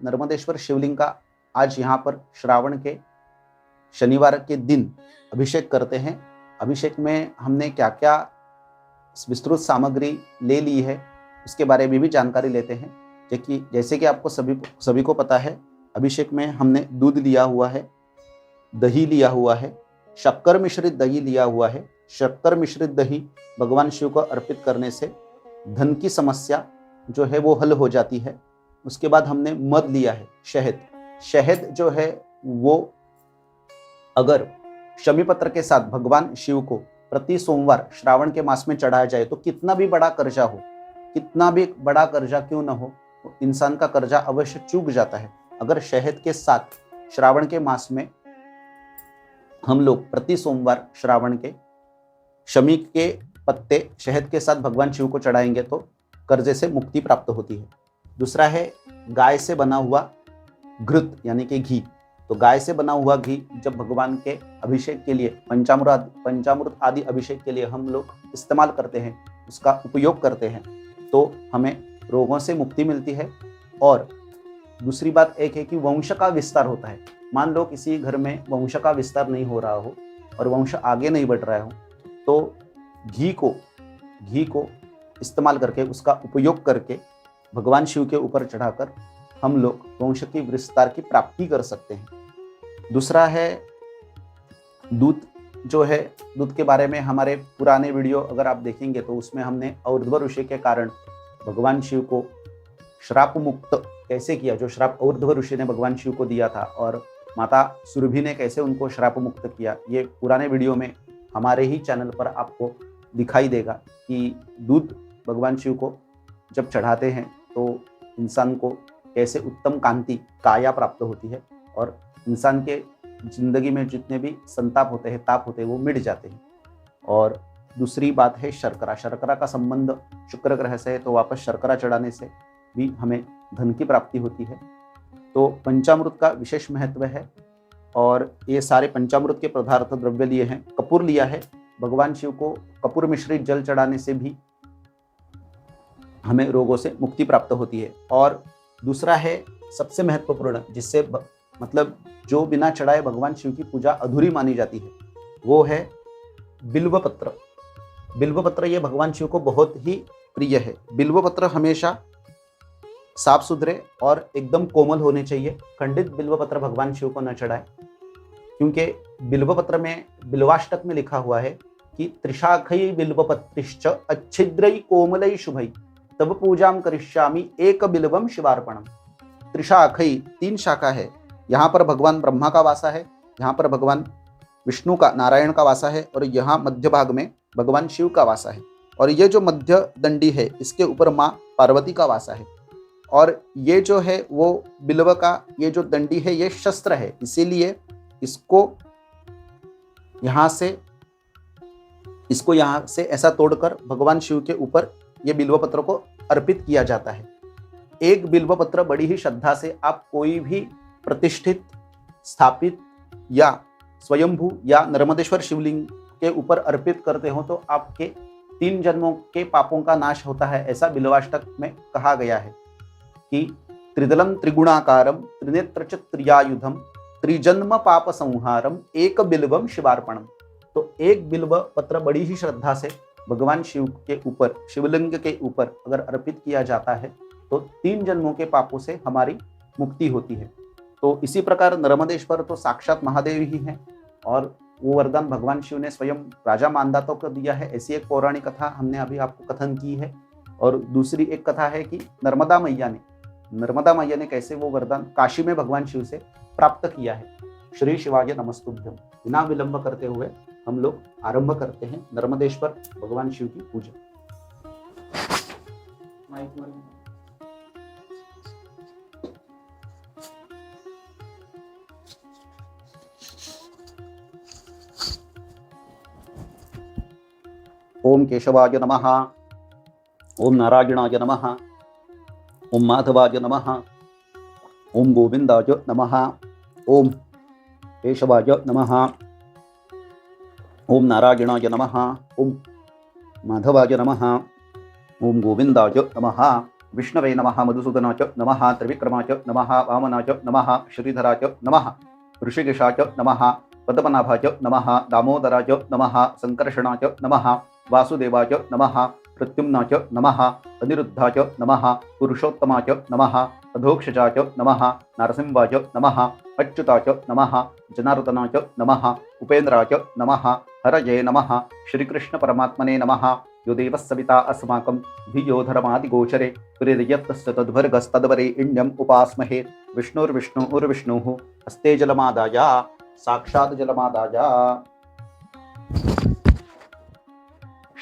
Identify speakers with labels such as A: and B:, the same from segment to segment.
A: नर्मदेश्वर शिवलिंग का आज यहाँ पर श्रावण के शनिवार के दिन अभिषेक करते हैं। अभिषेक में हमने क्या क्या विस्तृत सामग्री ले ली है उसके बारे में भी जानकारी लेते हैं। जैसे कि आपको सभी को पता है, अभिषेक में हमने दूध लिया हुआ है, दही लिया हुआ है, शक्कर मिश्रित दही लिया हुआ है। शक्कर मिश्रित दही भगवान शिव को अर्पित करने से धन की समस्या जो है वो हल हो जाती है। उसके बाद हमने मध लिया है, शहद जो है वो अगर शमी पत्र के साथ भगवान शिव को प्रति सोमवार श्रावण के मास में चढ़ाया जाए तो कितना भी बड़ा कर्जा हो, कितना भी बड़ा कर्जा क्यों ना हो, तो इंसान का कर्जा अवश्य चूक जाता है। अगर शहद के साथ श्रावण के मास में हम लोग प्रति सोमवार श्रावण के शमी के पत्ते शहद के साथ भगवान शिव को चढ़ाएंगे तो कर्जे से मुक्ति प्राप्त होती है। दूसरा है गाय से बना हुआ घृत यानी कि घी। तो गाय से बना हुआ घी जब भगवान के अभिषेक के लिए पंचामृत आदि अभिषेक के लिए हम लोग इस्तेमाल करते हैं, उसका उपयोग करते हैं, तो हमें रोगों से मुक्ति मिलती है। और दूसरी बात एक है कि वंश का विस्तार होता है। मान लो किसी घर में वंश का विस्तार नहीं हो रहा हो और वंश आगे नहीं बढ़ रहा हो, तो घी को इस्तेमाल करके, उसका उपयोग करके भगवान शिव के ऊपर चढ़ाकर हम लोग वंश की विस्तार की प्राप्ति कर सकते हैं। दूसरा है दूध जो है, दूध के बारे में हमारे पुराने वीडियो अगर आप देखेंगे तो उसमें हमने और्ध्व ऋषि के कारण भगवान शिव को श्राप मुक्त कैसे किया, जो श्राप और्ध्व ऋषि ने भगवान शिव को दिया था और माता सुरभि ने कैसे उनको श्राप मुक्त किया, ये पुराने वीडियो में हमारे ही चैनल पर आपको दिखाई देगा कि दूध भगवान शिव को जब चढ़ाते हैं तो इंसान को कैसे उत्तम कांति काया प्राप्त होती है और इंसान के जिंदगी में जितने भी संताप होते हैं, ताप होते हैं, वो मिट जाते हैं। और दूसरी बात है शर्करा का संबंध शुक्र ग्रह से है, तो वापस शर्करा चढ़ाने से भी हमें धन की प्राप्ति होती है। तो पंचामृत का विशेष महत्व है और ये सारे पंचामृत के पदार्थ द्रव्य लिए हैं। कपूर लिया है, भगवान शिव को कपूर मिश्रित जल चढ़ाने से भी हमें रोगों से मुक्ति प्राप्त होती है। और दूसरा है सबसे महत्वपूर्ण, जिससे मतलब जो बिना चढ़ाए भगवान शिव की पूजा अधूरी मानी जाती है, वो है बिल्व पत्र। बिल्व पत्र ये भगवान शिव को बहुत ही प्रिय है। बिल्व पत्र हमेशा साफ सुथरे और एकदम कोमल होने चाहिए। खंडित बिल्व पत्र भगवान शिव को न चढ़ाए, क्योंकि बिल्व पत्र में बिल्वाष्टक में लिखा हुआ है कि त्रिशाखई बिल्वपत्रिश्च अच्छिद्रई कोमलई शुभई तब पूजाम करिष्यामि एक बिल्वम शिवार्पणम। त्रिशाखई 3 शाखा है। यहाँ पर भगवान ब्रह्मा का वासा है, यहाँ पर भगवान विष्णु का, नारायण का वासा है और यहाँ मध्य भाग में भगवान शिव का वासा है। और ये जो मध्य दंडी है इसके ऊपर माँ पार्वती का वासा है। और ये जो है वो बिल्व का ये जो दंडी है ये शस्त्र है, इसीलिए इसको यहाँ से ऐसा तोड़कर भगवान शिव के ऊपर ये बिल्व पत्र को अर्पित किया जाता है। एक बिल्व पत्र बड़ी ही श्रद्धा से आप कोई भी प्रतिष्ठित, स्थापित या स्वयंभू या नर्मदेश्वर शिवलिंग के ऊपर अर्पित करते हो तो आपके 3 जन्मों के पापों का नाश होता है। ऐसा बिल्वाष्टक में कहा गया है कि त्रिदलम त्रिगुणाकारम त्रिनेत्र त्रियायुधम त्रिजन्म पाप संहारम एक बिल्वम शिवार्पणम। तो एक बिल्व पत्र बड़ी ही श्रद्धा से भगवान शिव के ऊपर, शिवलिंग के ऊपर अगर अर्पित किया जाता है तो 3 जन्मों के पापों से हमारी मुक्ति होती है। तो इसी प्रकार नर्मदेश्वर तो साक्षात महादेव ही हैं और वो वरदान भगवान शिव ने स्वयं राजा मानदाता को दिया है। ऐसी एक पौराणिक कथा हमने अभी आपको कथन की है। और दूसरी एक कथा है कि नर्मदा मैया ने कैसे वो वरदान काशी में भगवान शिव से प्राप्त किया है। श्री शिवाय नमस्तुभ्यम। बिना विलंब करते हुए हम लोग आरंभ करते हैं नर्मदेश्वर भगवान शिव की पूजा। ओम केशवाय नमः, ओम नारायणाय नमः, ओम माधवाय नमः, ओम गोविंदाय नमः, ओम केशवाय नमः, ओम नारायणाय नमः, ओम माधवाय नमः, ओम गोविंदाय नमः, विष्णवे नमः मधुसूदनाय नमः त्रिविक्रमाय नमः वामनाय नमः श्रीधराय नमः ऋषिकेशाय नमः पद्मनाभाय नमः दामोदराय नमः संकर्षणाय नमः वासुदेवाय नमः प्रद्युम्नाय नमः अनिरुद्धाय नमः पुरुषोत्तमाय नमः अधोक्षजाय नमः नरसिंहाय नमः अच्युताय नमः जनार्दनाय नमः उपेन्द्राय नमः हरये नमः श्रीकृष्ण परमात्मने नमः यो देवः सविता अस्माकं धियो धर्मादिगोचरे प्रेरयत्तस्य तद्भर्गस्तद्वरे इण्यम् उपास्महे विष्णुर्विष्णुर्विष्णुः हस्ते जलमादाय साक्षात् जलमादाय।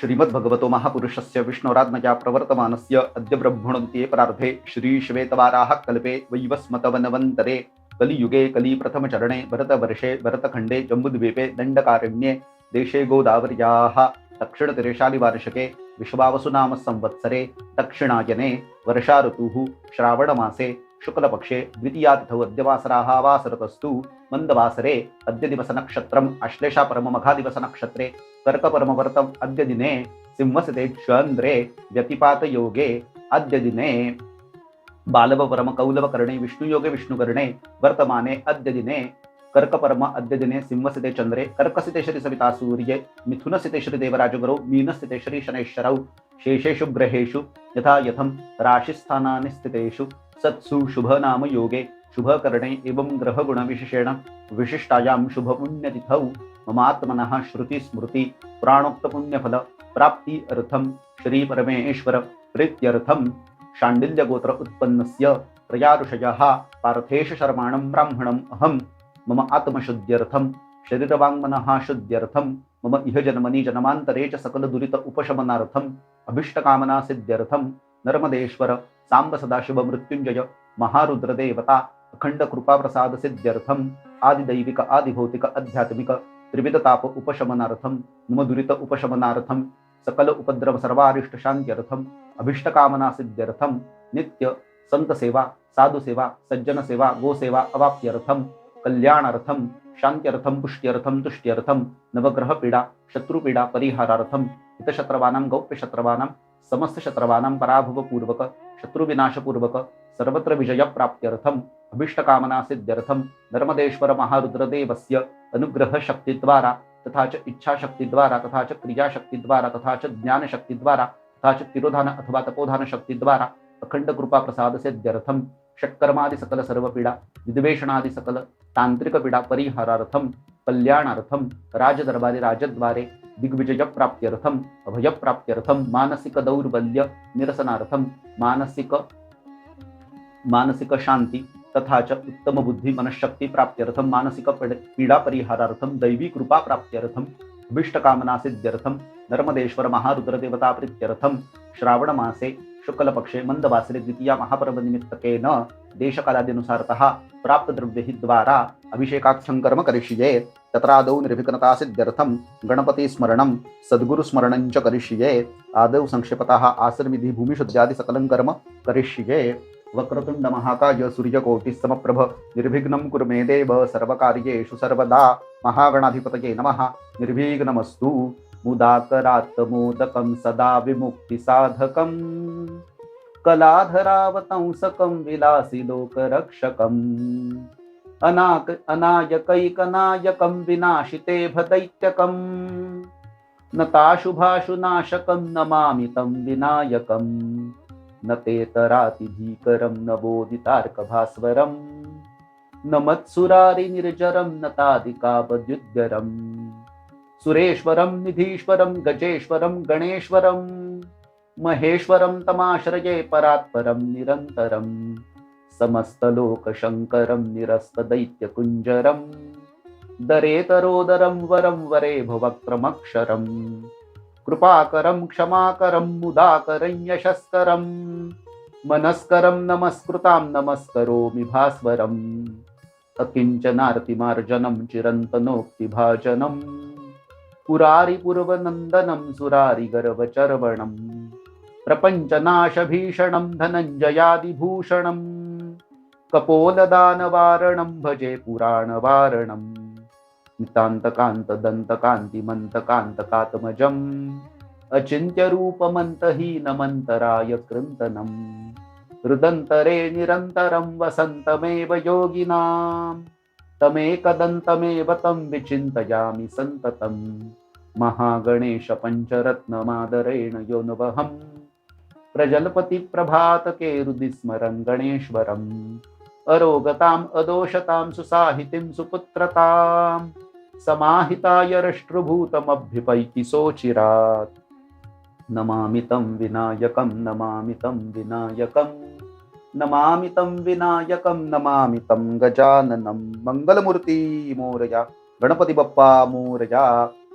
A: श्रीमद्भगवतो महापुरुषस्य विष्णोरात्मजा प्रवर्तमानस्य अद्य ब्रह्मणोन्त्ये परार्धे श्रीश्वेतवाराह कल्पे वैवस्मतवनवन्तरे कलियुगे कलिप्रथमचरणे भरतवर्षे भरतखण्डे जम्बूद्वीपे दण्डकारण्ये देशे गोदावर्याः दक्षिणतिरेशालिवार्षके विश्वावसुनाम संवत्सरे दक्षिणायने वर्षा ऋतुः श्रावणमासे शुक्लपक्षे द्वितीयातिथौ अद्य वासराः वासरतस्तु मंदवासरे अद्य दिवस नक्षत्रम् आश्लेषा परममघादिवस नक्षत्रे कर्कपरमवर्तम् अद्य दिने सिंहस्ते चंद्रे व्यतिपात योगे अद्य दिने बालव परम कौलव कर्णे विष्णुयोगे विष्णुकर्णे वर्तमाने अद्य दिने कर्कपरम अद्य दिने सिंहस्ते चंद्रे कर्कसिते श्री सविता सूर्ये मिथुनस्थिते श्री देवराजगुरौ मीनस्थिते श्री शनैश्चरौ शेषेषु ग्रहेषु यथा यथं राशिस्थानानि स्थितेषु सत्सु शुभ नाम योगे शुभ करणे एवं ग्रह गुण विशेषेण विशिष्टायां शुभ पुण्यतिथौ ममात्मनः श्रुति स्मृति पुराणोक्त पुण्यफल प्राप्ति अर्थम श्री परमेश्वर प्रीत्यर्थम शाण्डिल्य गोत्र उत्पन्नस्य त्रयाऋषयः पार्थेश शर्माणं ब्राह्मणम् अहं मम आत्मशुद्ध्यर्थम शरीरवाङ्मनः शुद्ध्यर्थम मम इह जन्मनि जन्मान्तरे च सकल दुरित उपशमनार्थम अभिष्टकामना सिद्ध्यर्थम नर्मदेश्वर सांब सदाशिव मृत्युंजय महारुद्र देवता अखंड कृपा प्रसाद सिद्ध्यर्थम आदिदैविक आदिभौतिक आध्यात्मिक त्रिविध ताप उपशमनार्थम मम दुरित उपशमनार्थम सकल उपद्रव सर्वारिष्ट शांत्यर्थम अभिष्ट कामना सिद्ध्यर्थम नित्य संत सेवा साधु सेवा सज्जन सेवा गो सेवा अवाप्त्यर्थम कल्याणार्थम शांत्यर्थम पुष्ट्यर्थम तुष्ट्यर्थम नवग्रह पीडा शत्रु पीडा परिहारार्थम हितशत्रवानां गौप्य शत्रवानां समस्त शत्रवानां पराभव पूर्वक शत्रु विनाश पूर्वक सर्वत्र विजय प्राप्त्यर्थम अभिष्ट कामना सिद्ध्यर्थम नर्मदेश्वर महारुद्र देवस्य अनुग्रह शक्ति द्वारा तथा च इच्छा शक्ति द्वारा तथा च क्रिया शक्ति द्वारा तथा च ज्ञान शक्ति द्वारा तथा च तिरोधान अथवा तपोधान शक्ति द्वारा अखंड कृपा प्रसाद सिद्ध्यर्थम षट्कर्मादि सकल सर्व पीडा विद्वेषणादि सकल तांत्रिक पीडा परिहारार्थम कल्याणार्थम राजदरबारी राजद्वारे दिग्विजय प्राप्त्यर्थम अभय प्राप्त्यर्थम मानसिक दौर्बल्य निरसनार्थम मानसिक शांति तथा च उत्तम बुद्धि मनशक्ति प्राप्त्यर्थम मानसिक पीडा परिहारार्थम दैवी कृपा प्राप्त्यर्थम अभिष्ट कामना सिद्ध्यर्थम नर्मदेश्वर महारुद्र देवता प्रीत्यर्थम श्रावण मासे शुक्ल पक्षे मंदवासरे द्वितीया महापर्व निमित्तकेन देशकालाद्यनुसारतः प्राप्त द्रव्य द्वारा अभिषेकाख्यं कर्म करिष्ये तत्रादौ निर्विघ्नता सिद्ध्यर्थं गणपति स्मरणं सद्गुरु स्मरणं च करिष्ये आदौ संक्षेपतः आसन विधि भूमिशुद्ध्यादि सकलं कर्म करिष्ये वक्रतुंड महाकाय सूर्यकोटि समप्रभ निर्विघ्नं कुरु मे देव सर्वकार्येषु सर्वदा महागणाधिपतये नमः निर्विघ्नमस्तु मुदाकरात्मोदकं सदा विमुक्तिसाधकं कलाधरावतंसकं विलासी लोकरक्षकम् अनायकैकनायकं विनाशितेभदैत्यकं नताशुभाशुनाशकं नमामि तं विनायकम् न तेतरातिभीकरं न बोधितार्कभास्वरं न मत्सुरारिनिर्जरं न तादिकावद्युद्गरं सुरेश्वरं निधीश्वरं गजेश्वरं गणेश्वरं महेश्वरं तमाश्रये परात्परं निरन्तरं समस्तलोकशङ्करं निरस्तदैत्यकुञ्जरं दरेतरोदरं वरं वरे भवक्त्रमक्षरं कृपाकरं क्षमाकरं मुदाकरं यशस्करं मनस्करं नमस्कृतां नमस्करोमि भास्वरम् अकिञ्चनार्तिमार्जनं चिरन्तनोक्तिभाजनं पुरारिपूर्वनन्दनं सुरारिगर्वचर्वणं प्रपञ्चनाशभीषणं धनञ्जयादिभूषणं कपोलदानवारणं भजे पुराणवारणं नितान्तकान्तदन्तकान्तिमन्तकान्तकात्मजम् अचिन्त्यरूपमन्तहीनमन्तराय कृन्तनम् हृदन्तरे निरन्तरं वसन्तमेव योगिनां तमेकदन्तमेव तं विचिन्तयामि सन्ततं महागणेश पञ्चरत्नमादरेण योऽनुवहम् प्रजलपति प्रभातके हृदि स्मरन् गणेश्वरम् अरोगताम् अदोषतां सुसाहितिं सुपुत्रतां समाहिताय राष्ट्रभूतमभ्युपैति सोचिरात् नमामि तं विनायकं नमामि तं विनायकं नमामि तं विनायकं नमामि तं गजाननं मंगलमूर्ति मोरया गणपति बप्पा मोरया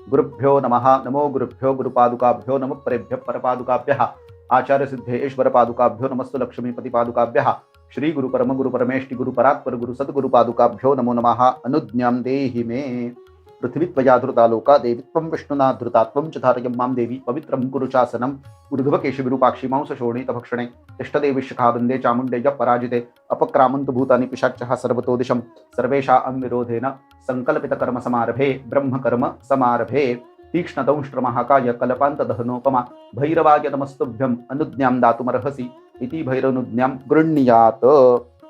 A: गुरुभ्यो नमः नमो गुरुभ्यो गुरुपादुकाभ्यो नमः परेभ्यः परपादुकाभ्यः आचार्य सिद्धेश्वर पादुकाभ्यो नमस्तु लक्ष्मीपति पादुकाभ्यः श्री गुरु परम गुरु परमेष्टि गुरु परात्पर गुरु सद्गुरु पादुकाभ्यो नमो नमः अनुज्ञां देहि मे पृथ्वी त्वया धृता लोका देवीत्वं विष्णुना धृता त्वं च धारयं मां देवी पवित्रं कुरु चासनं ऊर्ध्वकेशि विरूपाक्षि मांसशोणि तभक्षणे तिष्ठदेवी शिखाबन्धे चामुण्डेय पराजिते अपक्रामन्तु भूतानि पिशाच्चः सर्वतो दिशं सर्वेषां विरोधेन संकल्पितकर्म समारभे ब्रह्मकर्म समारभे तीक्ष्णदंष्ट्रमहाकाय कल्पान्तदहनोपमा भैरवाय नमस्तुभ्यम् अनुज्ञां दातुमर्हसि इति भैरवनुज्ञां गृह्णीयात्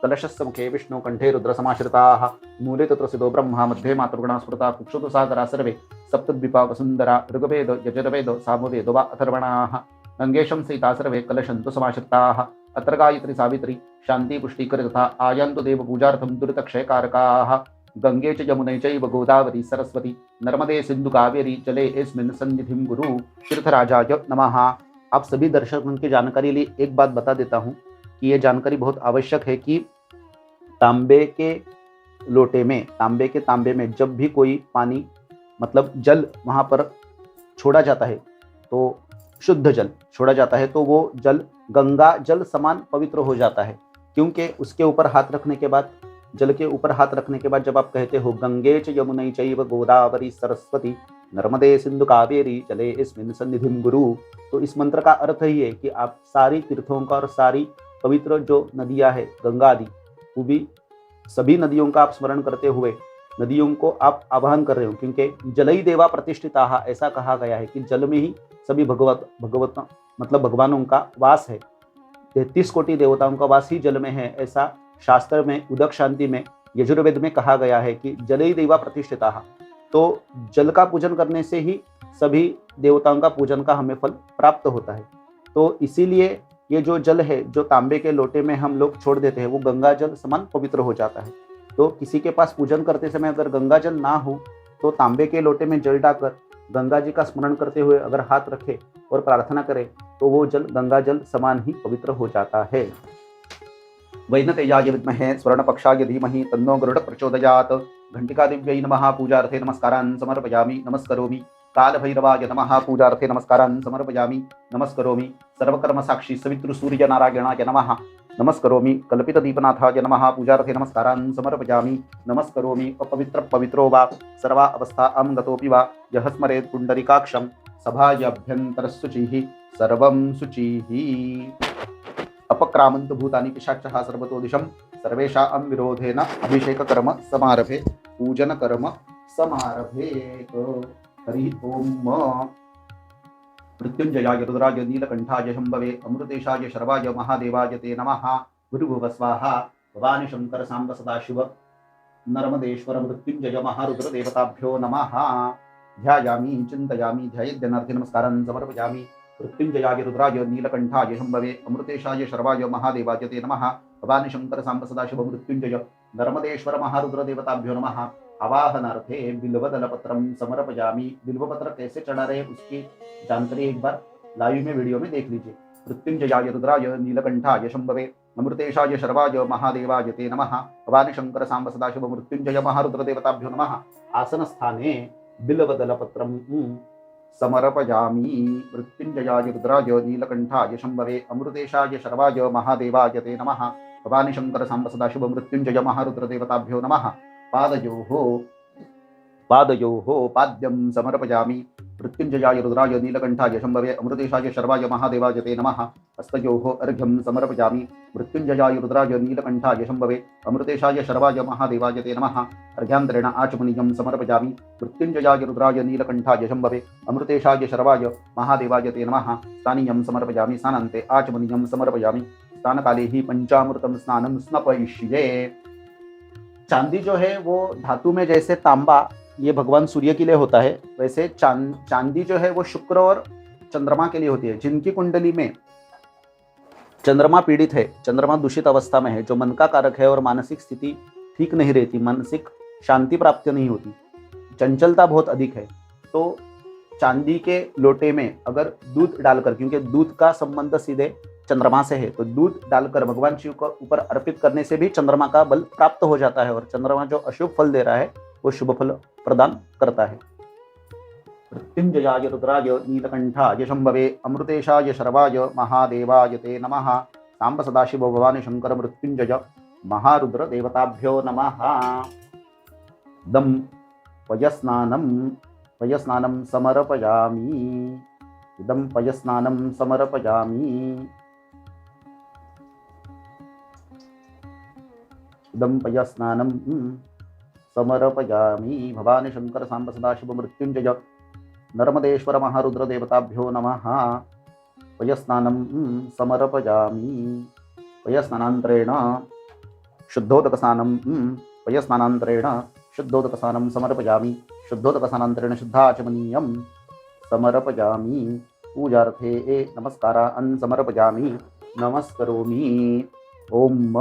A: कलशस्य मुखे विष्णु कंठे रुद्रसमाश्रिताः मूले तत्र सिद्धो ब्रह्मा मध्ये मातृगुणा स्मृता कुक्षुतो सागरा सर्वे सप्तद्वीपा वसुन्धरा ऋग्वेद यजुर्वेद सामवेद वा अथर्वणाः गंगेशं सहिता सर्वे कलशन्तु समाश्रिताः अत्र गायत्री सावित्री शान्ति पुष्टिकर तथा आयन्तु देव पूजार्थं दुरितक्षयकारकाः गंगे च यमुने चैव गोदावरी सरस्वती नर्मदे सिंधु कावेरी जले अस्मिन् सन्निधिं गुरु तीर्थराजाय नमः। आप सभी दर्शकों की जानकारी लिए एक बात बता देता हूँ कि यह जानकारी बहुत आवश्यक है कि तांबे के लोटे में तांबे में जब भी कोई पानी मतलब जल वहाँ पर छोड़ा जाता है तो शुद्ध जल छोड़ा जाता है तो वो जल गंगा जल समान पवित्र हो जाता है, क्योंकि उसके ऊपर हाथ रखने के बाद जल के ऊपर हाथ रखने के बाद जब आप कहते हो गंगे च यमुनै चैव गोदावरी सरस्वती नर्मदे सिंधु कावेरी जले अस्मिन् सन्निधिं गुरु, तो इस मंत्र का अर्थ ही है कि आप सारी तीर्थों का और सारी पवित्र जो नदियां है गंगा आदि वो भी सभी नदियों का आप स्मरण करते हुए नदियों को आप आवाहन कर रहे हो, क्योंकि जलई देवा प्रतिष्ठिता ऐसा कहा गया है कि जल में ही सभी भगवत मतलब भगवानों का वास है। 33 कोटि देवताओं का वास ही जल में है, ऐसा शास्त्र में उदक शांति में यजुर्वेद में कहा गया है कि जलई देवा प्रतिष्ठिता। तो जल का पूजन करने से ही सभी देवताओं का पूजन का हमें फल प्राप्त होता है। तो इसीलिए ये जो जल है जो तांबे के लोटे में हम लोग छोड़ देते हैं वो गंगा जल समान पवित्र हो जाता है। तो किसी के पास पूजन करते समय अगर गंगा जल ना हो तो तांबे के लोटे में जल डालकर गंगा जी का स्मरण करते हुए अगर हाथ रखे और प्रार्थना करे तो वो जल गंगा जल समान ही पवित्र हो जाता है। वैनतेयाय विद्महे स्वर्णपक्षाय धीमहि तन्नो गरुड प्रचोदयात्। घंटिकादिव्यै नमः पूजार्थे नमस्कारान् समर्पयामि नमस्करोमि। कालभैरवाय नमः पूजार्थे नमस्कारान् समर्पयामि नमस्करोमि। सर्वकर्म साक्षी सवितृ सूर्य नारायणाय नमः नमस्करोमि। कल्पित दीपनाथाय नमः पूजार्थे नमस्कारान् समर्पयामि नमस्करोमि। अपवित्र पवित्रो वा सर्वा अवस्था अं गतोऽपि वा यः स्मरेत् पुण्डरीकाक्षं सभायाभ्यन्तरशुचिः सर्वं शुचिः। अपक्रामन्तु भूतानि पिशाच्चः सर्वतो दिशं सर्वेषां विरोधेन अभिषेक कर्म समारभे पूजन कर्म समारभे। हरि ओम। मृत्युंजयाय रुद्राय नीलकंठाय शंभवे अमृतेशाय शर्वाय महादेवाय ते नमः। गुरुभुव स्वाहा। भवानी शंकर सांब सदाशिव नर्मदेश्वर मृत्युंजय महारुद्र देवताभ्यो नमः। ध्यायामि चिंतयामि ध्यायेद्यनार्थे नमस्कारान् समर्पयामि। मृत्युंजयाय रुद्राय नीलकंठाय शंभवे अमृतेशाय शर्वाय महादेवाय ते नमः। भवानी शंकर सांब सदाशिव मृत्युंजय नर्मदेश्वर महारुद्र देवताभ्यो नमः। आवाहनार्थे बिल्वदलपत्रम समर्पयामि। बिल्वपत्र कैसे चढ़ा रहे उसकी जानकारी एक बार लाइव में वीडियो में देख लीजिए। मृत्युंजयाय रुद्राय नीलकंठाय शंभवे अमृतेशाय शर्वाय महादेवाय ते नमः। भवानी शंकर सांब सदाशिव मृत्युंजय महारुद्र देवताभ्यो नमः। आसन स्थाने बिल्वदलपत्रम समर्पयामि। मृत्युंजयाय रुद्राय नीलकंठाय शंभवे अमृतेशाय शर्वाय महादेवाय ते नमः। भवानी शंकर सांब सदाशिव मृत्युंजय महारुद्र देवताभ्यो नमः। पादयोः पाद्यं समर्पयामि। मृत्युंजयाय रुद्राय नीलकंठाय शंभवे अमृतेशाय शर्वाय महादेवाय ते नमः। हस्तयोः अर्घ्यं समर्पयामि। मृत्युंजयाय रुद्राय नीलकंठाय शंभवे अमृतेशाय शर्वाय महादेवाय ते नमः। अर्घ्यान्तरेण आचमनीयं समर्पयामि। मृत्युंजयाय रुद्राय नीलकंठाय शंभवे अमृतेशाय शर्वाय महादेवाय ते नमः। स्थानीयं समर्पयामि। स्नानान्ते आचमनीयं समर्पयामि। स्नान काले ही पंचामृतम स्नानम स्नपयिष्ये। चांदी जो है वो धातु में जैसे तांबा ये भगवान सूर्य के लिए होता है, वैसे चांदी जो है वो शुक्र और चंद्रमा के लिए होती है। जिनकी कुंडली में चंद्रमा पीड़ित है, चंद्रमा दूषित अवस्था में है, जो मन का कारक है और मानसिक स्थिति ठीक नहीं रहती, मानसिक शांति प्राप्त नहीं होती, चंचलता बहुत अधिक है, तो चांदी के लोटे में अगर दूध डालकर, क्योंकि दूध का संबंध सीधे चंद्रमा से है, तो दूध डालकर भगवान शिव को ऊपर अर्पित करने से भी चंद्रमा का बल प्राप्त हो जाता है और चंद्रमा जो अशुभ फल दे रहा है वो शुभ फल प्रदान करता है। मृत्युंजयाय रुद्राय नीलकंठाय शंभवे अमृतेशाय शर्वाय महादेवाय ते नमः। सांब सदाशिव भवानी शंकर मृत्युंजय महारुद्र देवताभ्यो नमः। दम पयस्नानं समर्पयामि। इदं पयस्नानं समर्पयामि। इदं पयस्नानं समर्पयामि। भवानी शंकर सांब सदाशिव मृत्युंजय नर्मदेश्वर महारुद्र देवताभ्यो नमः। पयस्नानं समर्पयामि। पयस्नानान्तरेण शुद्धोदकस्नानं शुद्धोदकस्नानं समर्पयामि। शुद्धोदकस्नानान्तरेण शुद्धाचमनीयं समर्पयामि। पूजार्थे नमस्कारान् समर्पयामि। नमस्करोमि। ओम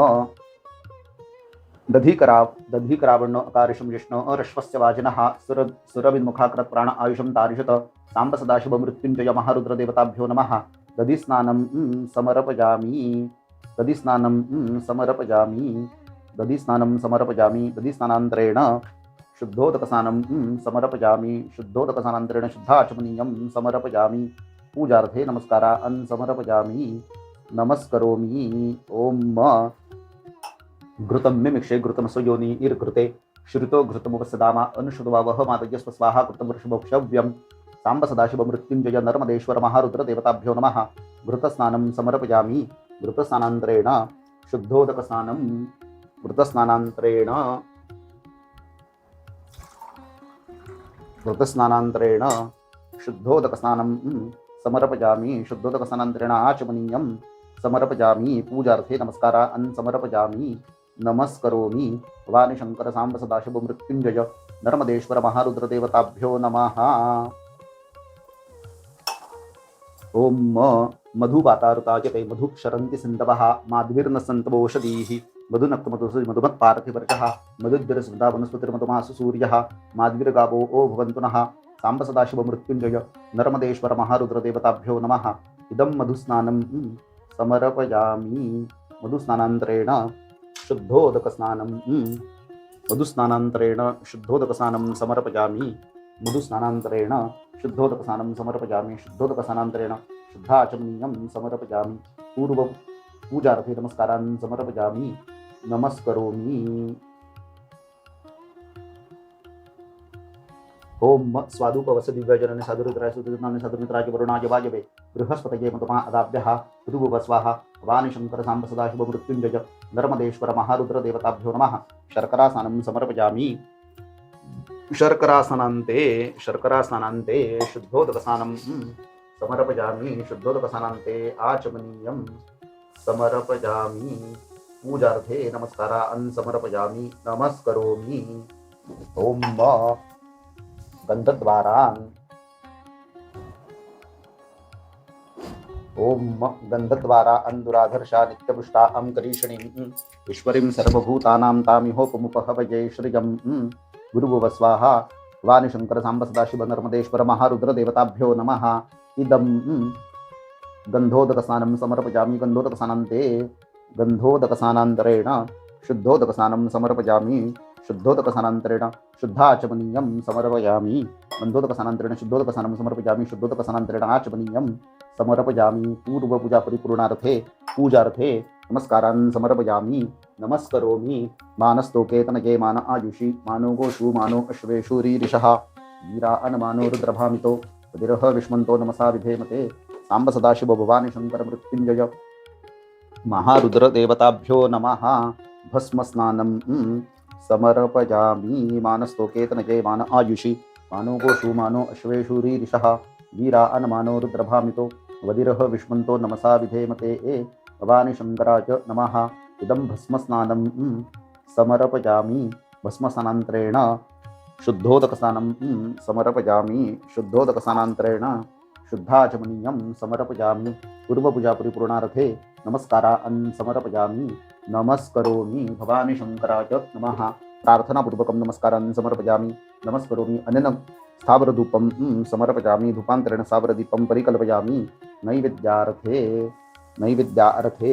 A: दधिकरावर्ण अकारिशं जिष्णु अरश्वस्य वाजिनः सुरविन्मुखाकृत प्राण आयुषं तारिषत। सांब सदाशिव मृत्युंजय महारुद्र देवताभ्यो नमः। दधिस्नानं समर्पयामि। दधिस्नानं समर्पयामि। दधिस्नानं समर्पयामि। दधिस्नानान्तरेण शुद्धोदकस्नानं समर्पयामि। शुद्धोदकस्नानान्तरेण शुद्धाचमनीयं समर्पयामि। पूजार्थे नमस्कारान् समर्पयामि। नमस्करोमि। ओम घृतं मिमिक्षे घृतमसो योनिर्घृते श्रुतो घृतमुपसदामा अनुषुद्वावह मातयस्व स्वाहा कृतं वृषभोक्षव्यं। सांब सदाशिव मृत्युंजय नर्मदेश्वर महारुद्र देवताभ्यो नमः। घृतस्नानं समर्पयामि। घृतस्नानान्तरेण शुद्धोदकस्नानं घृतस्नानान्तरेण शुद्धोदकस्नानं समर्पयामि। शुद्धोदकस्नानान्तरेण आचमनीयं समर्पयामि। पूजार्थे नमस्कारान् समर्पयामि। नमस्करोमि। भवानी शंकर सांब सदाशिव मृत्युंजय नर्मदेश्वर महारुद्र देवताभ्यो नमः। ओम मधुवातारुतायते मधुक्षरन्ति सिन्धवः माध्वीर्न सन्तवोषधीः मधुनक्तमधुसुरि मधुमत्पार्थिवर्षः मधुद्रस्मृता वनस्पतिर्मधुमासु सूर्यः माध्वीर्गावो ओ भवन्तु नः। सांब सदाशिव मृत्युंजय नर्मदेश्वर महारुद्र देवताभ्यो नमः। इदं मधुस्नानं समर्पयामि। मधुस्नानान्तरेण शुद्धोदकस्नानं शुद्धोदकस्नानं समर्पयामि। मधुस्नानान्तरेण शुद्धोदकस्नानं समर्पयामि। शुद्धोदकस्नानान्तरेण शुद्धाचमनीयं समर्पयामि। पूर्व पूजार्थे नमस्कारान् समर्पयामि। नमस्करोमि। ओम स्वादुपवस दिव्यजनने साधुरुद्राय सुदुर्नाने साधुमित्राय वरुणाय वायवे बृहस्पतये मधुमा अदाभ्यः ऋतुव स्वाहा। भवानी शंकर सांब सदाशिव मृत्युंजय नर्मदेश्वर महारुद्र देवताभ्यो नमः। शर्करास्नानं समर्पयामि। शर्करास्नानान्ते शुद्धोदकस्नानं समर्पयामि। शुद्धोदकस्नानान्ते आचमनीयं समर्पयामि। पूजार्थे नमस्कारान् समर्पयामि। नमस्करोमि। ओम गन्धद्वारा दुराधर्षा नित्यपुष्टा करीषणीं ईश्वरीं सर्वभूतानां तामिहोपमुपहवये श्रियं गुरुभुव स्वाहा। भवानी शंकर सांब सदाशिव नर्मदेश्वर महारुद्र देवताभ्यो नमः। इदं गन्धोदकस्नानं समर्पयामि। गन्धोदकस्नानान्तरेण शुद्धोदकस्नानं समर्पयामि। शुद्धोदकस्नानान्तरेण शुद्धाचमनीयं समर्पयामि। गन्धोदकस्नानान्तरेण शुद्धोदकस्नानं समर्पयामि। शुद्धोदकस्नानान्तरेण आचमनीयं समर्पयामि। पूर्वपूजा परिपूर्णार्थे पूजार्थे नमस्कारान् समर्पयामि। नमस्करोमि। मानस्तोके तनये मान आयुषि मानो गोषु मानो अश्वेषु रीरिषः वीरा अनमानो रुद्रभामितो विरह विष्मन्तो नमसा विधेमते। सांब सदाशिव भवानी शंकर मृत्युंजय महारुद्र देवताभ्यो नमः। भस्मस्नानं समर्पयामि। मानस्तोके तनये मान आयुषि मानो गोषु मानो अश्वेषु रीरिषः वीरा अनमानो रुद्रभामितो वदिरः विष्मन्तो नमसा विधेमते। भवानी शंकराय नमः। इदं भस्मस्नानं समर्पयामि भस्मस्नानान्तरेण शुद्धोदकस्नानं समर्पयामि शुद्धोदकस्नानान्तरेण शुद्धाचमनीयं समर्पयामि। पूर्वपूजा परिपूर्णार्थे नमस्कारान् समर्पयामि नमस्करोमि भवानी शंकराय नमः। प्रार्थनापूर्वकं नमस्कारान् समर्पयामि नमस्करोमि। अनेन स्थावरधूपं समर्पयामि धूपान्तरेण स्थावरदीपं परिकल्पयामि। नैवेद्यार्थे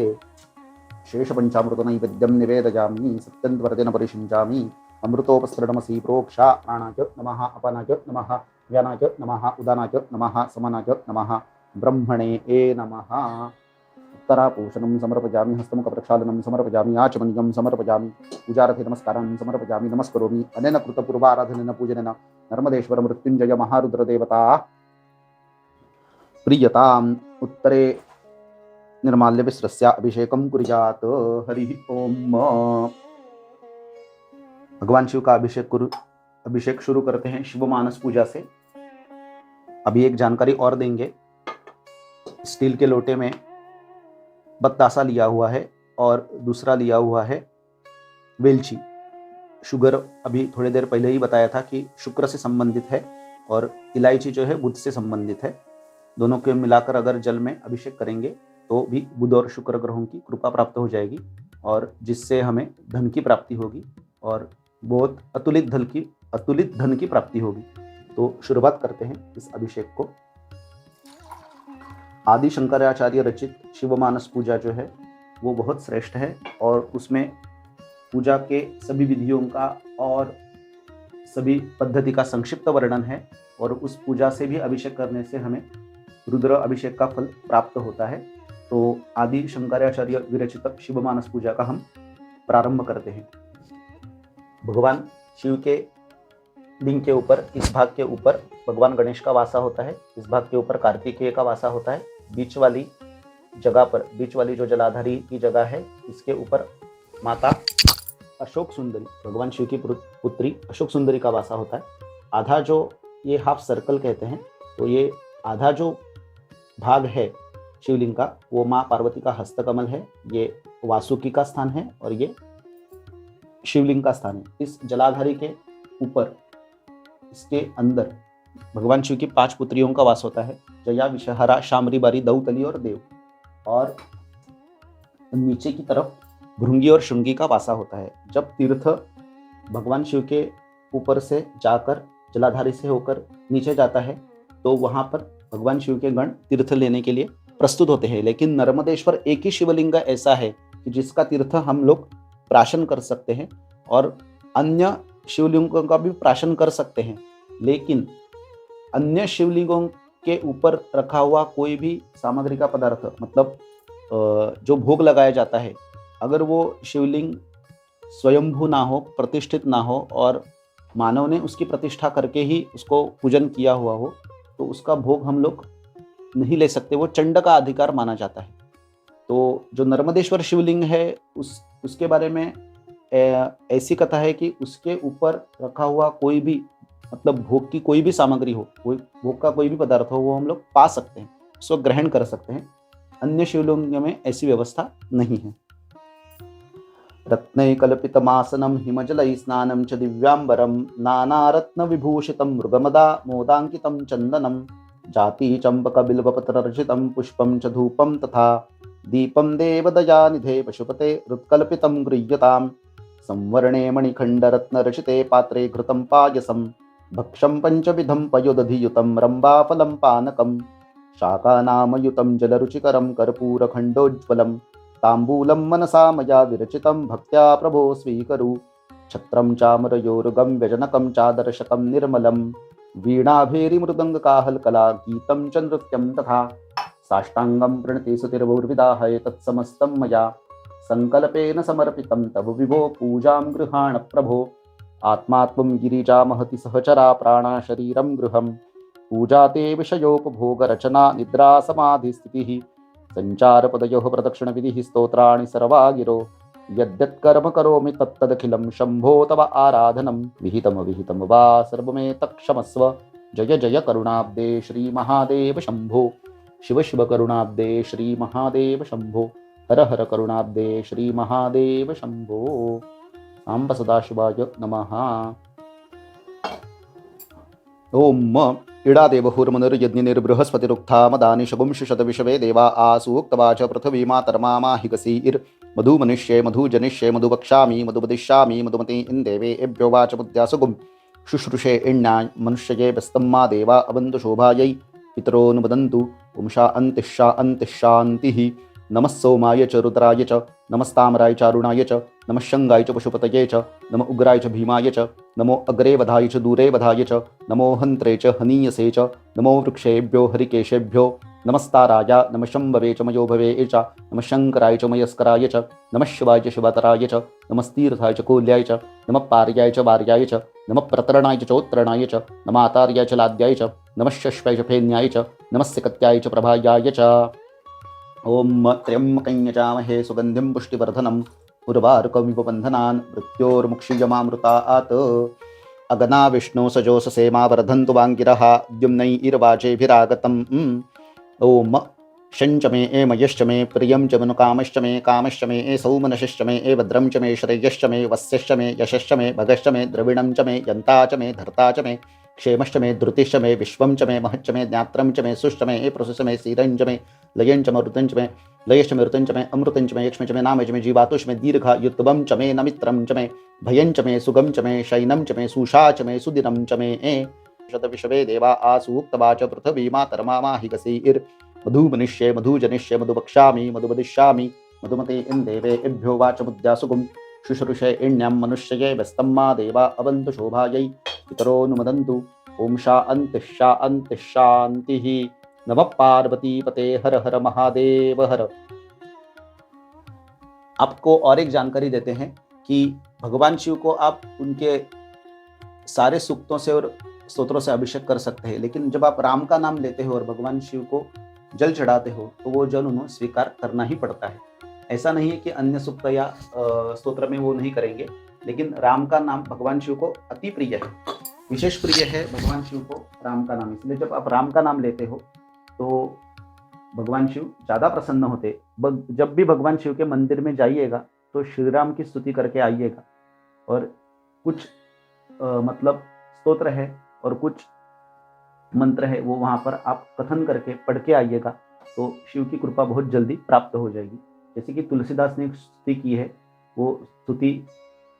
A: शेषपञ्चामृतनैवेद्यं निवेदयामि सत्यन्त्वर्तेन परिषिञ्चामि। अमृतोपस्रणमसि प्रोक्षा प्राणाय नमः अपानाय नमः व्यानाय नमः उदानाय नमः समानाय नमः ब्रह्मणे नमः। उत्तरापूषणं समर्पयामि हस्तमुखप्रक्षालनं समर्पयामि आचमनीयं समर्पयामि। पूजार्थे नमस्कारान् समर्पयामि नमस्करोमि। अनेन कृतपूर्वाराधनेन पूजनेन नर्मदेश्वर मृत्युंजय महारुद्रदेवता प्रीयताम्। उत्तरे निर्माल्यमिश्रस्य अभिषेकं कुर्यात्। हरि ओम। भगवान शिव का अभिषेक शुरू करते हैं शिव मानस पूजा से। अभी एक जानकारी और देंगे। स्टील के लोटे में बतासा लिया हुआ है और दूसरा लिया हुआ है वेलची। शुगर अभी थोड़ी देर पहले ही बताया था कि शुक्र से संबंधित है और इलायची जो है बुध से संबंधित है। दोनों को मिलाकर अगर जल में अभिषेक करेंगे तो भी बुध और शुक्र ग्रहों की कृपा प्राप्त हो जाएगी और जिससे हमें धन की प्राप्ति होगी और बहुत अतुलित धन की प्राप्ति होगी। तो शुरुआत करते हैं इस अभिषेक को। आदि शंकराचार्य रचित शिवमानस पूजा जो है वो बहुत श्रेष्ठ है और उसमें पूजा के सभी विधियों का और सभी पद्धति का संक्षिप्त वर्णन है और उस पूजा से भी अभिषेक करने से हमें रुद्र अभिषेक का फल प्राप्त होता है। तो आदि शंकराचार्य विरचित शिवमानस पूजा का हम प्रारंभ करते हैं। भगवान शिव के लिंग के ऊपर इस भाग के ऊपर भगवान गणेश का वासा होता है, इस भाग के ऊपर कार्तिकेय का वासा होता है। बीच वाली जगह पर बीच वाली जो जलाधारी की जगह है इसके ऊपर माता अशोक सुंदरी भगवान शिव की पुत्री अशोक सुंदरी का वासा होता है। आधा जो ये हाफ सर्कल कहते हैं तो ये आधा जो भाग है शिवलिंग का वो माँ पार्वती का हस्तकमल है, ये वासुकी का स्थान है और ये शिवलिंग का स्थान है। इस जलाधारी के ऊपर इसके अंदर भगवान शिव की 5 पुत्रियों का वास होता है, जया विषहरा शामरी बारी दौतली और देव। और नीचे की तरफ भृंगी और श्रृंगी का वासा होता है। जब तीर्थ भगवान शिव के ऊपर से जाकर जलाधारी से होकर नीचे जाता है तो वहां पर भगवान शिव के गण तीर्थ लेने के लिए प्रस्तुत होते हैं। लेकिन नर्मदेश्वर एक ही शिवलिंग ऐसा है कि जिसका तीर्थ हम लोग प्राशन कर सकते हैं और अन्य शिवलिंगों का भी प्राशन कर सकते हैं। लेकिन अन्य शिवलिंगों के ऊपर रखा हुआ कोई भी सामग्री का पदार्थ मतलब जो भोग लगाया जाता है, अगर वो शिवलिंग स्वयंभू ना हो, प्रतिष्ठित ना हो और मानव ने उसकी प्रतिष्ठा करके ही उसको पूजन किया हुआ हो तो उसका भोग हम लोग नहीं ले सकते, वो चंड का अधिकार माना जाता है। तो जो नर्मदेश्वर शिवलिंग है उसके बारे में ऐसी कथा है कि उसके ऊपर रखा हुआ कोई भी मतलब भोग की कोई भी सामग्री हो, भोग का कोई भी पदार्थ हो, वो हम लोग पा सकते हैं, उसको ग्रहण कर सकते हैं। अन्य शिवलिंग में ऐसी व्यवस्था नहीं है। रत्नैकल्पितमासनं हिमजलै स्नानं च दिव्याम्बरं नानारत्नविभूषितं मृगमदा मोदाङ्कितं चन्दनं जाति चम्पकबिल्वपत्ररचितं पुष्पं च धूपं तथा दीपं देवदयानिधे पशुपते हृत्कल्पितं गृह्यतां संवर्णे मणिखण्डरत्नरचिते पात्रे घृतं पायसं भक्षं पञ्चविधं पयोदधियुतं रम्बाफलं पानकं शाकानामयुतं जलरुचिकरं कर्पूरखण्डोज्ज्वलं ताम्बूलं मनसा मया विरचितं भक्त्या प्रभो स्वीकरु छत्रं चामरयोरुगं व्यजनकं चादर्शकं निर्मलं वीणाभेरीमृदङ्गकाहलकला गीतं च नृत्यं तथा साष्टाङ्गं प्रणति सुतिर्भुर्विदाहय तत्समस्तं मया संकल्पेन समर्पितं तव विभो पूजां गृहाण प्रभो आत्मा त्वं गिरिजा महति सहचरा प्राणा शरीरं गृहं पूजा ते विषयोपभोगरचना निद्रा समाधिस्थितिः संचारपदयोः प्रदक्षिणविधिः स्तोत्राणि सर्वा गिरो यद्यत्कर्म करोमि तत्तदखिलं शम्भो तव आराधनं विहितमविहितं वा सर्वमेतत्क्षमस्व जय जय करुणाब्दे श्री महादेव शम्भो शिव शिव करुणाब्दे श्री महादेव शम्भो हर हर करुणाब्दे श्री महादेव शंभो। सांब सदाशिवाय नमः। ओम इडादेवहुर्मनुर्यज्ञनिर्बृहस्पतिरुक्था मदानि शगुंशशतविषवे देवा आसूक्तवाच पृथिवी मातर्मामाहिकसीर् मधुमनिष्ये मधुजनिष्ये मधुवक्ष्यामि मधुवदिष्यामि मधुमती इन्देवे एभ्यो वाचमुद्यासुगुं शुश्रूषे इण्याय मनुष्यये व्यस्तम्मा देवा अवन्तु शोभायै पितरोऽनुवदन्तु पुंसा अन्तिशान्तिः। नमः सोमाय च रुद्राय च नमस्ताम्राय च अरुणाय च नमः शंगाय च पशुपतये च नमो उग्राय च भीमाय च नमो अग्रे वधाय च दूरे वधाय च नमो हन्त्रे च हनीयसे च नमो वृक्षेभ्यो हरिकेशेभ्यो नमस्ताराय नमः शम्भवे च मयोभवे च नमः शंकराय च मयस्कराय च नमः शिवाय च शिवतराय च नमस्तीर्थाय च कोल्याय च नमः पार्याय च वार्याय च नमः प्रतरणाय च चोत्तरणाय च नमः आतार्याय च लाद्याय च नमः शश्वाय च फेन्याय च नमः सिकत्याय च प्रभायाय च। ओम त्र्यंबकं यजामहे सुगंधिं पुष्टिवर्धनम् उर्वारुकमिव बन्धनान् मृत्योर्मुक्षीयमामृतात्। अगना विष्णु सजोषसेमा वर्धन्तु वाङ्गिरः द्युम्नैर्वाचेभिरागतम्। ओम शञ्च मे ए मयश्च मे प्रियं च मनुकामश्च मे कामश्च मे ए सौमनश्च मे ए भद्रं च मे श्रेयश्च मे वस्यश्च मे यशश्च मे भगश्च मे द्रविणं च मे यन्ता च मे धर्ता च मे क्षेमश्च मे धृतिश्च मे विश्वं च मे महच्च मे ज्ञात्रं च मे सुश्च मे ए प्रसुश्च मे सीरं च मे लयं च मरुतं च मे लयश्च मे ऋतं च मे अमृतं च मे यक्ष्म च मे नाम च मे जीवातुष मे दीर्घायुत्वं च मे नमित्रं च मे भयं च मे सुगं च मे शयनं च मे सुषा च मे सुदिनं च मे शतविषवे देवा आसूक्तवाच पृथिवी मातर्मामाहिकसीर् मधुमनिष्ये मधुजनिष्ये मधुवक्ष्यामि मधुवदिष्यामि मधुमते इन्देवे एभ्यो वाचमुद्यासुगुं शुश्रूषे इण्यां मनुष्यये व्यस्तम्मा देवा अवन्तु शोभायै पितरोऽनुमदन्तु ओम शान्तिः। नमः पार्वती पते हर हर महादेव हर। आपको और एक जानकारी देते हैं कि भगवान शिव को आप उनके सारे सूक्तों से और स्तोत्रों से अभिषेक कर सकते हैं, लेकिन जब आप राम का नाम लेते हो और भगवान शिव को जल चढ़ाते हो तो वो जल उन्हें स्वीकार करना ही पड़ता है। ऐसा नहीं है कि अन्य सूक्त या स्तोत्र में वो नहीं करेंगे, लेकिन राम का नाम भगवान शिव को अति प्रिय है, विशेष प्रिय है भगवान शिव को राम का नाम। इसलिए जब आप राम का नाम लेते हो तो भगवान शिव ज़्यादा प्रसन्न होते। जब भी भगवान शिव के मंदिर में जाइएगा तो श्री राम की स्तुति करके आइएगा, और कुछ मतलब स्तोत्र है और कुछ मंत्र है वो वहाँ पर आप कथन करके पढ़ के आइएगा, तो शिव की कृपा बहुत जल्दी प्राप्त हो जाएगी। जैसे कि तुलसीदास ने एक स्तुति की है, वो स्तुति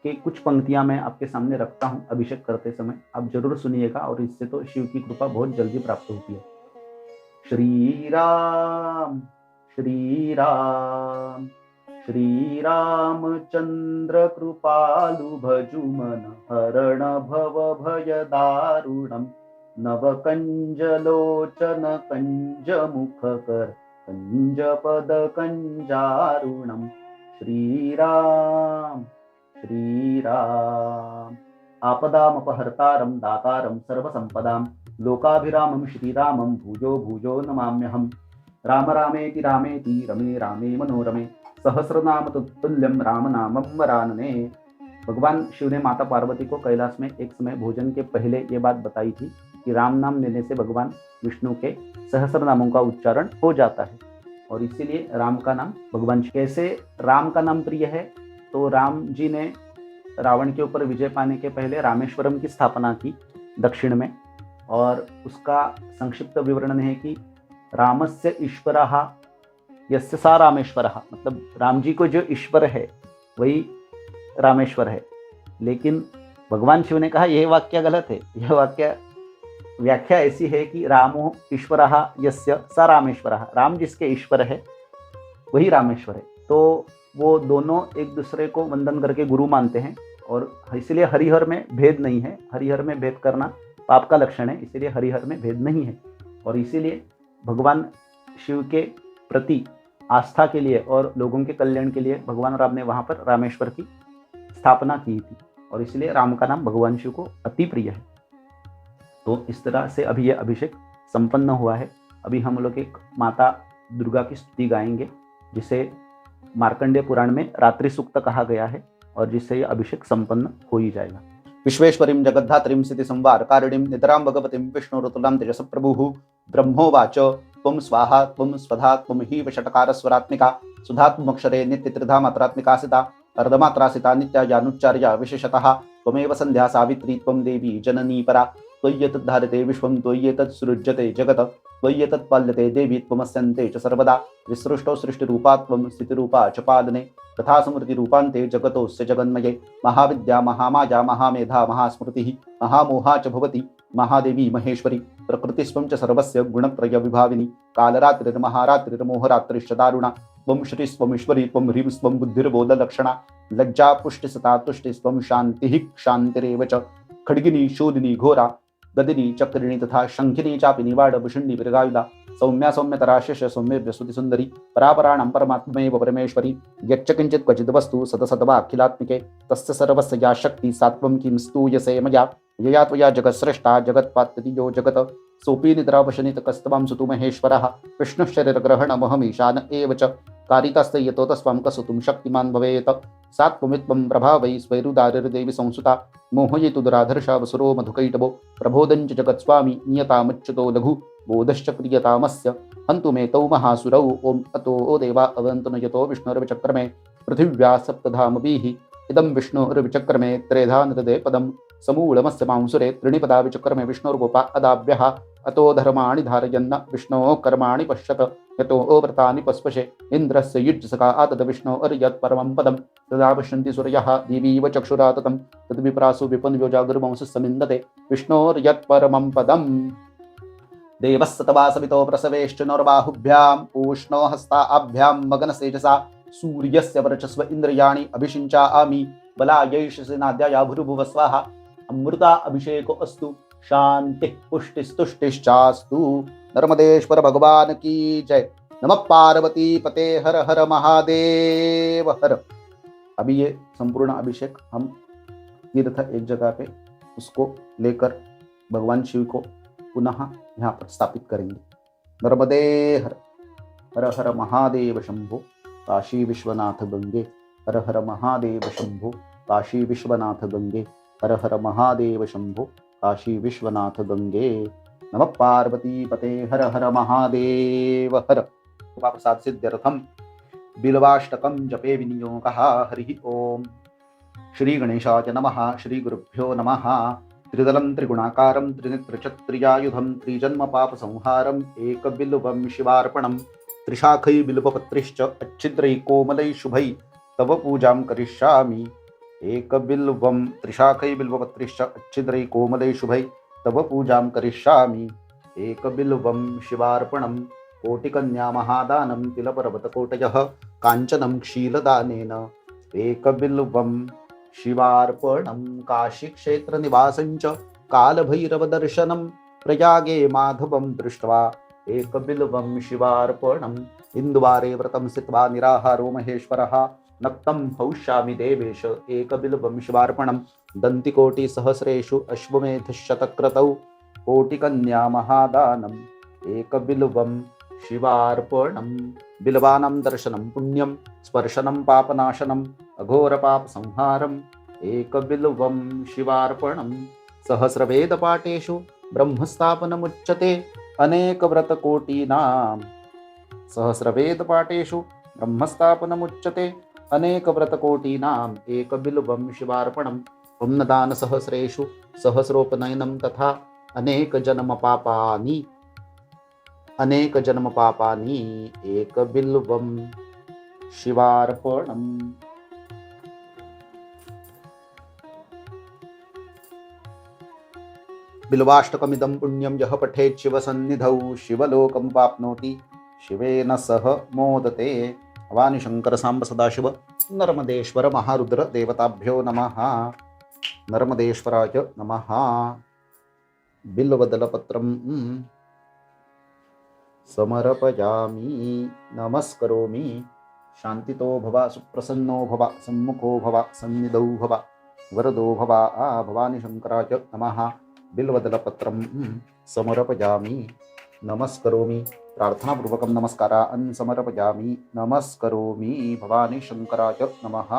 A: के कुछ पंक्तियां मैं आपके सामने रखता हूँ अभिषेक करते समय, आप जरूर सुनिएगा और इससे तो शिव की कृपा बहुत जल्दी प्राप्त होती है। श्री राम श्री राम श्री रामचंद्र कृपालु भजु मन हरण भव भय दारुणम नवकंजलोचन कंज मुख कर कंज पद कंजारुणम श्री राम आपदामपहर्तारं दातारं सर्वसंपदां लोकाभिरामं श्रीरामं भूयो भूयो नमाम्यहम्। राम रामेति रामेति रमे रामे मनोरमे सहस्रनाम तत्तुल्यं राम नामं वरानने। भगवान शिव ने माता पार्वती को कैलाश में एक समय भोजन के पहले ये बात बताई थी कि राम नाम लेने से भगवान विष्णु के सहस्र नामों का उच्चारण हो जाता है, और इसीलिए राम का नाम भगवान। कैसे राम का नाम प्रिय है, तो राम जी ने रावण के ऊपर विजय पाने के पहले रामेश्वरम की स्थापना की दक्षिण में, और उसका संक्षिप्त विवरण है कि रामस्य ईश्वरः यस्य सा रामेश्वरः, मतलब राम जी को जो ईश्वर है वही रामेश्वर है। लेकिन भगवान शिव ने कहा यह वाक्य गलत है, यह वाक्य व्याख्या ऐसी है कि रामो ईश्वरः यस्य सा रामेश्वरः, राम जिसके ईश्वर है वही रामेश्वर है। तो वो दोनों एक दूसरे को वंदन करके गुरु मानते हैं, और इसलिए हरिहर में भेद नहीं है। हरिहर में भेद करना पाप का लक्षण है, इसीलिए हरिहर में भेद नहीं है। और इसीलिए भगवान शिव के प्रति आस्था के लिए और लोगों के कल्याण के लिए भगवान राम ने वहाँ पर रामेश्वर की स्थापना की थी, और इसलिए राम का नाम भगवान शिव को अति प्रिय है। तो इस तरह से अभी यह अभिषेक संपन्न हुआ है। अभी हम लोग एक माता दुर्गा की स्तुति गाएंगे, जिसे मार्कंडेय पुराण में रात्रि सूक्त कहा गया है, और जिससे यह अभिषेक संपन्न हो ही जाएगा। विश्वेश्वरीं जगद्धात्रीं सिद्धि संवार कारिणीं नितरां भगवतीं विष्णुरुतुलां तेजस प्रभुः ब्रह्मोवाच त्वं त्वं स्वाहा त्वं स्वधा त्वं हि षट्कारस्वरात्मिका सुधात्मक्षरे नित्यत्रिधा मात्रात्मिका सिता अर्धमात्रासिता नित्या जानुच्चार्या विशेषतः त्वमेव संध्या सावित्री त्वं देवी जननी परा त्वय्येतद् धारते विश्वं त्वय्येतत् सृज्यते जगत् त्वय्येतत् पाल्यते देवी त्वमस्यन्ते च सर्वदा विसृष्टो सृष्टिरूपा त्वं स्थितिरूपा च पालने तथा स्मृतिरूपान्ते जगतोऽस्य जगन्मये महाविद्या महामाया महामेधा महास्मृतिः महामोहा च भवति महादेवी महेश्वरी प्रकृतिस्त्वं च सर्वस्य गुणत्रयविभाविनी कालरात्रिर्महारात्रिर्मोहरात्रिश्च दारुणा त्वं श्रीस्त्वमीश्वरी त्वं ह्रीं स्वं बुद्धिर्बोधलक्षणा लज्जा पुष्टिसता तुष्टिस्त्वं शान्तिः क्षान्तिरेव च खड्गिनी शूलिनी घोरा गदिनी चक्रिणी तथा शंखिनी चापिनी वाडभूषिणी मृगायुधा सौम्या सौम्यतरा शिष्य सौम्य स्तुति सुंदरी परापराणां परमात्ममेव परमेश्वरी यच्च किंचित् क्वचिद् वस्तु सतसतवा अखिलात्मिके तस्य सर्वस्य या शक्ति सात्वं किं स्तूयसे मया यया त्वया जगत्सृष्टा जगत्पात्यति यो जगत् सोऽपि निद्रावशनितकस्तवां सुतु महेश्वरः विष्णुशरीरग्रहणमहमीशान एव च कारितस्य यतो तस्वां कसुतुं शक्तिमान् भवेत् सात्वमित्वं प्रभावै स्वैरुदारिर्देवी संसुता मोहयितु दुराधर्षावसुरो मधुकैटभो प्रबोधञ्च जगत्स्वामी नियतामुच्युतो लघु बोधश्च क्रियतामस्य हन्तु मे तौ महासुरौ ओम अतो देवा अवन्तु न यतो विष्णुर्विचक्रमे पृथिव्या सप्तधामभिः इदं विष्णुर्विचक्रमे त्रेधा नृदे पदं समूलमस्य मांसुरे त्रिणिपदा विचक्रमे विष्णुर्गोपा अदाभ्यः अतो धर्माणि धारयन्न विष्णोः कर्माणि पश्यत यतो व्रतानि पस्पशे इन्द्रस्य युज्यसखा तद् विष्णोर्यत् परमं पदं तदा पश्यन्ति सूर्यः देवीव चक्षुरा ततं तद्विप्रासु विपन्यो जागृवंशस्समिन्दते विष्णोर्यत् परमं पदम् देवस्य तवा सवितो प्रसवेश्च नौर्बाहुभ्याम् पूष्णो हस्ताभ्यां मगनसेजसा सूर्यस्य वर्चस्व इन्द्रियाणि अभिषिञ्चामि बलायैषसेनाद्या भूर्भुवः स्वाहा अमृता अभिषेको अस्तु शांति पुष्टिस्तुष्टिश्चास्तु। नर्मदेश्वर भगवान की जय। नमः पार्वती पते हर हर महादेव हर। अभी ये संपूर्ण अभिषेक हम तीर्थ एक जगह पे उसको लेकर भगवान शिव को पुनः यहाँ पर स्थापित करेंगे। नर्मदे हर हर हर महादेव शंभो काशी विश्वनाथ गंगे हर हर महादेव शंभो काशी विश्वनाथ गंगे हर हर महादेव शंभो काशी विश्वनाथ गंगे। नमः पार्वती पते हर हर महादेव हर। प्रसाद सिद्ध्यर्थम बिल्वाष्टकम जपे विनियोगः। हरि ओम। श्री गणेशाय नमः। श्री गुरुभ्यो नमः। त्रिदलं त्रिगुणाकारं त्रिनेत्रचत्रियायुधं त्रिजन्म पाप संहारं एकबिल्वं शिवार्पणं त्रिशाखै बिल्वपत्रिश्च अच्छिद्रै कोमलै शुभै तव पूजां करिष्यामि। एकबिल्वं त्रिशाखै बिल्वपत्रिश्च अच्छिद्रै कोमलै शुभै तव पूजां करिष्यामि। एकबिल्वं शिवार्पणं कोटिकन्या महादानं तिलपर्वतकोटयः काञ्चनं क्षीलदानेन। एकबिल्वं शिवार्पणं काशीक्षेत्रनिवासञ्च कालभैरवदर्शनं प्रयागे माधवं दृष्ट्वा। एकबिल्वं शिवार्पणम् इन्दुवारे व्रतं स्थित्वा निराहारो महेश्वरः नक्तं हौष्यामि देवेश। एकबिल्वं शिवार्पणं दन्तिकोटिसहस्रेषु अश्वमेधशतक्रतौ कोटिकन्या महादानम्। एकबिल्वं शिवार्पणं बिल्वानां दर्शनं पुण्यं स्पर्शनं पापनाशनम् अघोरपापसंहारम्। एकबिल्वं शिवार्पणं सहस्रवेदपाठेषु ब्रह्मस्थापनमुच्यते अनेकव्रतकोटीनां। सहस्रवेदपाठेषु ब्रह्मस्थापनमुच्यते अनेकव्रतकोटीनाम्। एकबिल्वं शिवार्पणम् पुण्यदानसहस्रेषु सहस्रोपनयनं तथा अनेकजन्मपापानि। एकबिल्वं शिवार्पणम्। बिल्वाष्टकमिदं पुण्यं यः पठेत् शिवसन्निधौ शिवलोकं वाप्नोति शिवेन सह मोदते। भवानी शंकर सांब सदाशिव नर्मदेश्वर महारुद्र देवताभ्यो नमः। नर्मदेश्वराय नमः। बिल्वदलपत्रं समर्पयामि नमस्करोमि। शान्तितो भव सुप्रसन्नो भव सम्मुखो भव सन्निधौ भव वरदो भव। भवानी शंकराय नमः। बिल्वदलपत्रं समर्पयामि नमस्करोमि। प्रार्थनापूर्वकं नमस्कारान् समर्पयामि नमस्करोमि। भवानी शंकराय नमः।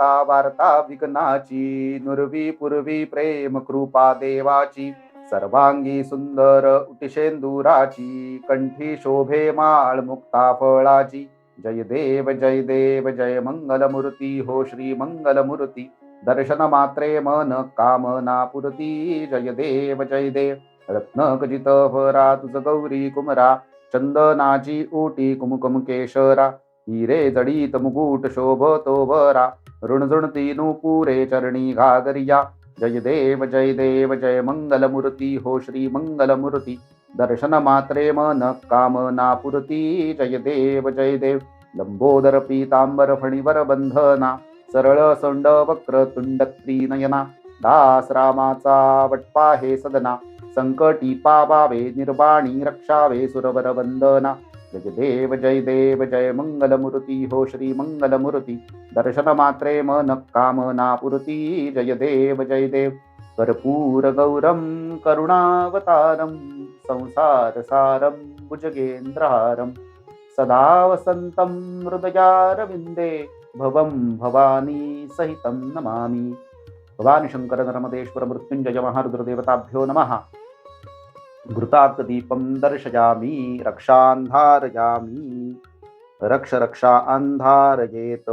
A: वार्ता विघ्नाची नुर्वी पूर्वी प्रेम कृपा देवाची सर्वांगी सुंदर उटिशेंदुराची, कंठी शोभे माळ मुक्ता फळाची. जय देव जय देव जय मंगलमूर्ती हो श्री मंगलमूर्ती. दर्शन मात्रे मन कामना पुरती. जय देव जय देव. रत्न खचित भरा तुझ गौरी कुमरा, चंदनाची ओटी कुमकुम केशरा. हिरे जडित मुकुट शोभतो बरा, ऋणझुणती नुपुरे चरणी घागरिया. जय देव जय देव जय मंगलमूर्ती हो श्री मंगलमूर्ती. दर्शन मात्रे मन कामना पुरती. जय देव जय देव. लंबोदर पीतांबर फणीवर बंधना, सरळ सोंड वक्र तुंड त्रिनयना. दास रामाचा वटपा हे सदना, संकटी पावावे निर्वाणी रक्षावे सुरवर वंदना. जय देव जय देव जय मंगलमूर्ती हो श्री मंगलमूर्ती. दर्शन मात्रे मन कामना पुरती. जय देव जय देव. कर्पूर गौरम करुणावतारम, संसार सारम भुजगेंद्रहारम. सदा वसंतं हृदयारविंदे, भवं भवानी सहितं नमामि. भवानी शंकर नर्मदेश्वर मृत्युंजय महारुद्रदेवताभ्यो नमः. घृतात् दीपं दर्शयामि, रक्षान्धारयामि. रक्ष रक्षा अन्धारयेत.